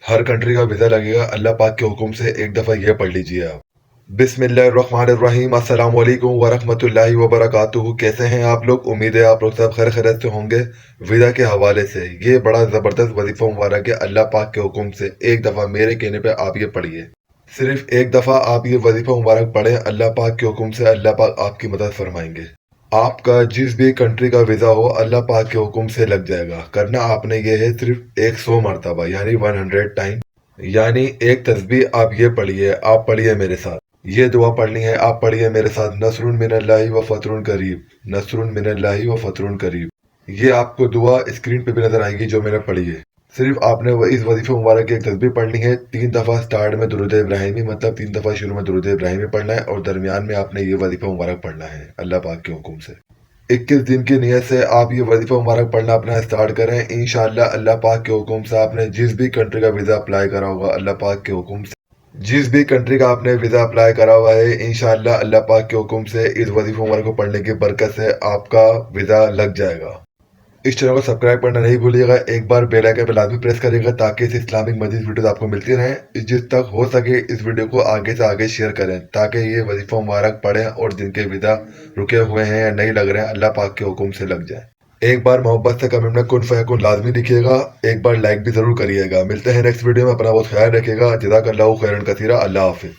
हर country का visa लगेगा अल्लाह पाक के हुक्म से। एक दफ़ा ये पढ़ लीजिए आप। बिस्मिल्लाहिर्रहमानिर्रहीम, अस्सलाम वालेकुम वरहमतुल्लाहि वबरकातुहू। कैसे हैं आप लोग? उम्मीद है आप लोग सब खैर खैरियत से होंगे। वीज़ा के हवाले से ये बड़ा ज़बरदस्त वजीफ़ा मुबारक है। अल्लाह पाक के हुक्म से एक दफ़ा मेरे कहने पे आप ये पढ़िए। सिर्फ एक दफ़ा आप ये वजीफ़ा मुबारक पढ़ें, अल्लाह पाक के हुक्म से अल्लाह पाक आपकी मदद फरमाएंगे। आपका जिस भी कंट्री का वीज़ा हो अल्लाह पाक के हुक्म से लग जाएगा। करना आपने ये है सिर्फ 100 मरतबा, यानी 100 टाइम, यानी एक तस्बीह आप ये पढ़िए। आप पढ़िए मेरे साथ, ये दुआ पढ़नी है। आप पढ़िए मेरे साथ, नसरुन मिनल्लाहि व फतरुन करीब, नसरुन मिनल्लाहि व फतरुन करीब। ये आपको दुआ स्क्रीन पे भी नजर आएगी जो मैंने पढ़ी है। सिर्फ आपने इस वजीफे मुबारक की एक तस्बीह पढ़नी है। 3 दफ़ा स्टार्ट में दुरूद इब्राहिमी, मतलब 3 दफ़ा शुरू में दुरूद इब्राहिमी पढ़ना है, और दरमियान में आपने ये वजीफा मुबारक पढ़ना है अल्लाह पाक के हुक्म से। 21 दिन की नियत से आप ये वजीफा मुबारक पढ़ना अपना स्टार्ट करें। इंशाअल्लाह अल्लाह पाक के हुक्म से आपने जिस भी कंट्री का वीज़ा अप्लाई करा होगा, अल्लाह पाक के हुक्म से जिस भी कंट्री का आपने वीज़ा अप्लाई करा हुआ है, इंशाअल्लाह अल्लाह पाक के हुक्म से इस वजीफा मुबारक को पढ़ने की बरकत से आपका वीज़ा लग जाएगा। इस चैनल को सब्सक्राइब करना नहीं भूलिएगा। एक बार बेल आइकन पर लाजमी प्रेस करिएगा ताकि इस इस्लामिक मजीद वीडियोस आपको मिलती रहें। जिस तक हो सके इस वीडियो को आगे से आगे शेयर करें ताकि ये वजीफा मुबारक पढ़ें और जिनके वीज़ा रुके हुए हैं या नहीं लग रहे हैं, अल्लाह पाक के हुक्म से लग जाए। एक बार मोहब्बत से कमेंट में कुन फयकुन लाजमी लिखिएगा। एक बार लाइक भी जरूर करिएगा। मिलते हैं नेक्स्ट वीडियो में। अपना बहुत ख्याल रखिएगा। जज़ाकल्लाहु खैरन कसीरा। अल्लाह हाफिज़।